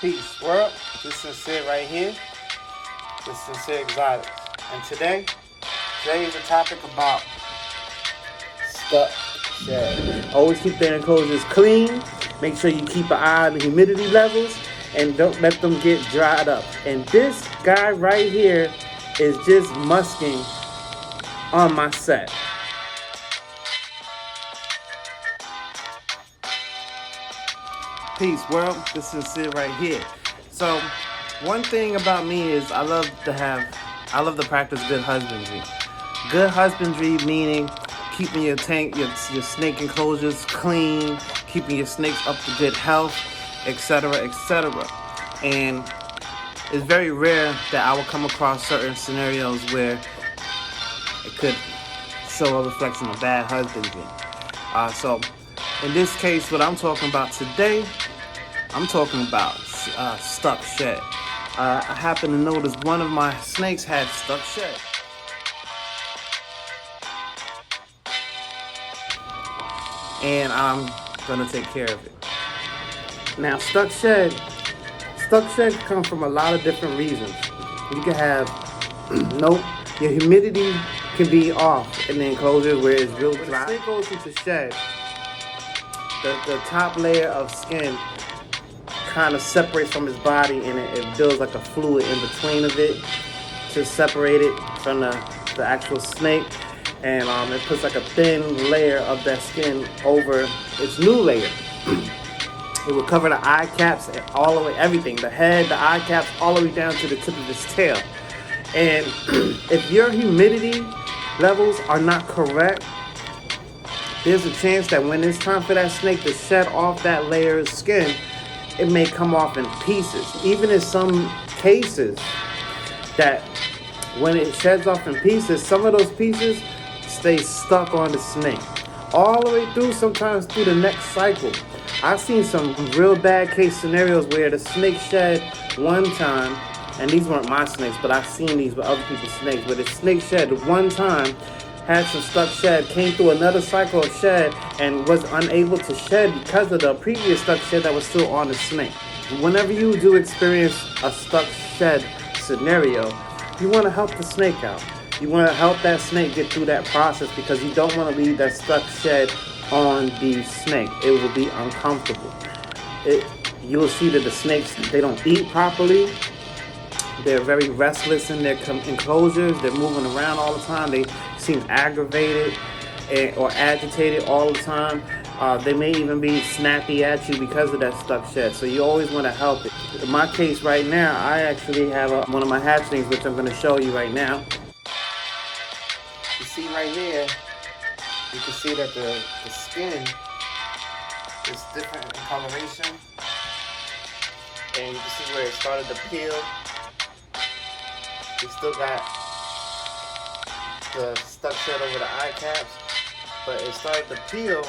Peace, world. This is Sincere right here. This is Sincere Exotics. And today is a topic about stuck shed. Always keep their enclosures clean. Make sure you keep an eye on the humidity levels and don't let them get dried up. And this guy right here is just musking on my set. Peace, world. This is Sincere right here. So, one thing about me is I love to practice good husbandry. Good husbandry meaning keeping your tank, your snake enclosures clean, keeping your snakes up to good health, etc., etc. And it's very rare that I will come across certain scenarios where it could show a reflection of bad husbandry. So, in this case, what I'm talking about today, I'm talking about stuck shed. I happened to notice one of my snakes had stuck shed. And I'm gonna take care of it. Now, stuck shed come from a lot of different reasons. You can have your humidity can be off in the enclosure where it's real dry. When the snake goes into shed, the top layer of skin kind of separates from his body, and it builds like a fluid in between of it to separate it from the actual snake, and it puts like a thin layer of that skin over its new layer. It will cover the eye caps all the way, everything, the head, the eye caps, all the way down to the tip of his tail. And if your humidity levels are not correct, there's a chance that when it's time for that snake to shed off that layer of skin, it may come off in pieces. Even in some cases, that when it sheds off in pieces, some of those pieces stay stuck on the snake all the way through, sometimes through the next cycle. I've seen some real bad case scenarios where the snake shed one time, and these weren't my snakes, but I've seen these with other people's snakes, where the snake shed one time, had some stuck shed, came through another cycle of shed, and was unable to shed because of the previous stuck shed that was still on the snake. Whenever you do experience a stuck shed scenario, you want to help the snake out. You want to help that snake get through that process, because you don't want to leave that stuck shed on the snake. It will be uncomfortable. You'll see that the snakes, they don't eat properly. They're very restless in their enclosures. They're moving around all the time. They seem aggravated or agitated all the time. They may even be snappy at you because of that stuck shed. So you always want to help it. In my case right now, I actually have one of my hatchlings, which I'm going to show you right now. You see right here, you can see that the skin is different in coloration. And you can see where it started to peel. We still got the stuck shed over the eye caps, but it started to peel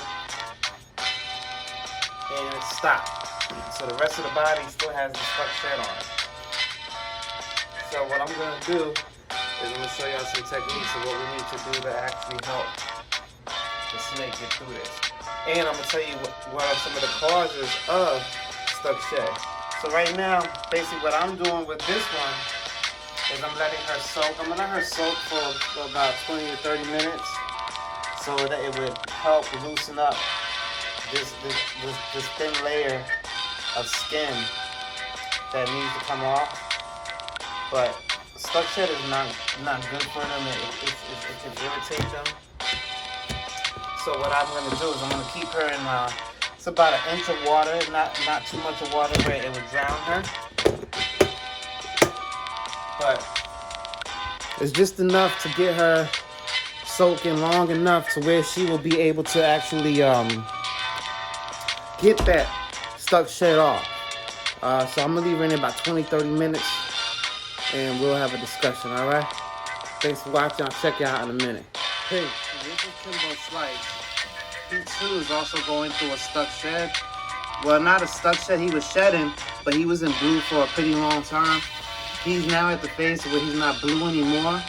and it stopped. So the rest of the body still has the stuck shed on it. So what I'm going to do is I'm going to show y'all some techniques of what we need to do to actually help the snake get through this. And I'm going to tell you what are some of the causes of stuck shed. So right now, basically what I'm doing with this one is I'm letting her soak. I'm going to let her soak for about 20 to 30 minutes so that it would help loosen up this thin layer of skin that needs to come off. But stuck shed is not good for them. It can irritate them. So what I'm going to do is I'm going to keep her in it's about 1 inch of water, not too much of water where it would drown her. But it's just enough to get her soaking long enough to where she will be able to actually get that stuck shed off. So I'm going to leave her in about 20-30 minutes, and we'll have a discussion, all right? Thanks for watching. I'll check you out in a minute. Hey, this is Kimbo Slice. He too is also going through a stuck shed. Well, not a stuck shed. He was shedding, but he was in blue for a pretty long time. He's now at the phase where he's not blue anymore,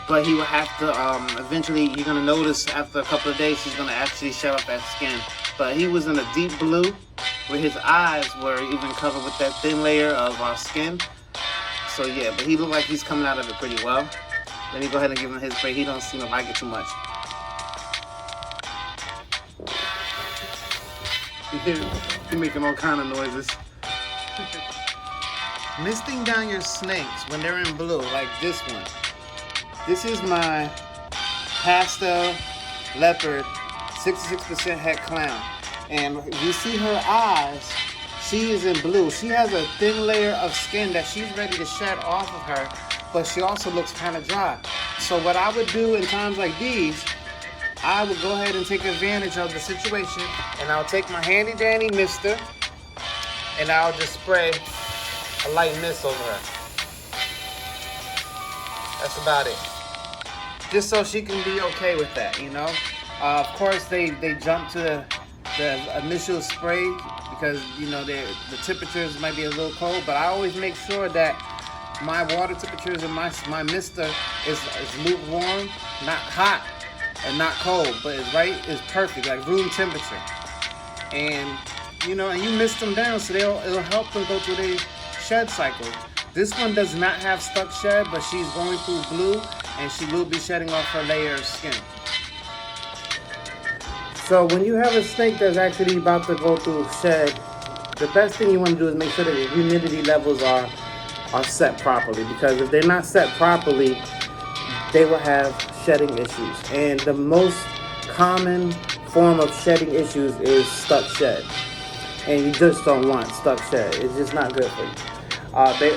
but he will have to, eventually, you're going to notice after a couple of days, he's going to actually shed off that skin. But he was in a deep blue, where his eyes were even covered with that thin layer of skin. So yeah, but he looked like he's coming out of it pretty well. Let me go ahead and give him his break. He don't seem to like it too much. He's making all kind of noises. Misting down your snakes when they're in blue, like this one. This is my pastel leopard 66% het clown. And you see her eyes, she is in blue. She has a thin layer of skin that she's ready to shed off of her, but she also looks kind of dry. So what I would do in times like these, I would go ahead and take advantage of the situation, and I'll take my handy dandy mister, and I'll just spray a light mist over her. That's about it. Just so she can be okay with that, you know. Of course, they jump to the initial spray because, you know, the temperatures might be a little cold, but I always make sure that my water temperatures in my mister is lukewarm, not hot and not cold, but is perfect, like room temperature. And you know, and you mist them down so it'll help them go through their shed cycle. This one does not have stuck shed, but she's going through blue, and she will be shedding off her layer of skin. So when you have a snake that's actually about to go through shed, the best thing you want to do is make sure that the humidity levels are set properly, because if they're not set properly, they will have shedding issues. And the most common form of shedding issues is stuck shed. And you just don't want stuck shed. It's just not good for you.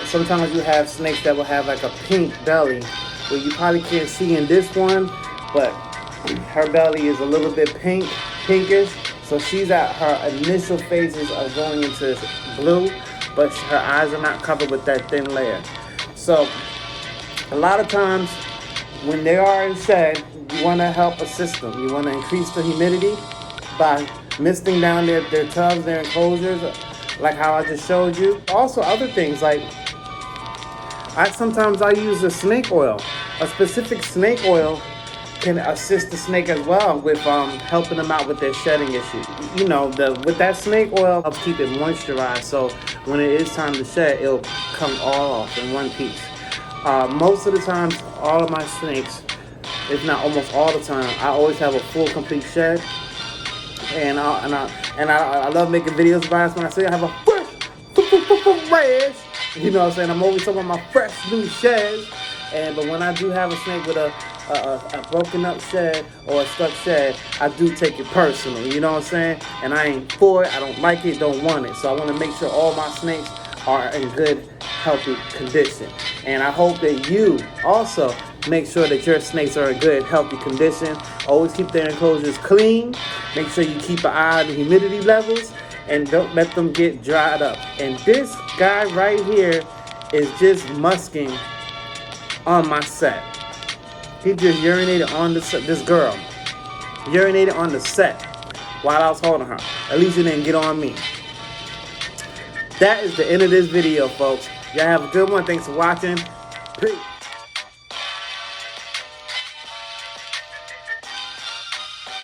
Sometimes you have snakes that will have like a pink belly, where you probably can't see in this one, but her belly is a little bit pinkish. So she's at her initial phases of going into blue, but her eyes are not covered with that thin layer. So a lot of times when they are in shed, you want to help assist them. You want to increase the humidity by misting down their tubs, their enclosures, like how I just showed you. Also other things like sometimes I use a snake oil. A specific snake oil can assist the snake as well with helping them out with their shedding issues. You know, with that snake oil helps keep it moisturized, so when it is time to shed, it'll come all off in one piece. Most of the times, all of my snakes, if not almost all the time, I always have a full, complete shed. And I love making videos about it. When I say I have a fresh, you know what I'm saying? I'm always talking about my fresh new sheds. But when I do have a snake with a broken up shed or a stuck shed, I do take it personal, you know what I'm saying? And I ain't for it, I don't like it, don't want it. So I want to make sure all my snakes are in good, healthy condition. And I hope that you also make sure that your snakes are in good, healthy condition. Always keep their enclosures clean. Make sure you keep an eye on the humidity levels and don't let them get dried up. And this guy right here is just musking on my set. He just urinated on the set. This girl urinated on the set while I was holding her. At least it didn't get on me. That is the end of this video, folks. Y'all have a good one. Thanks for watching. Peace.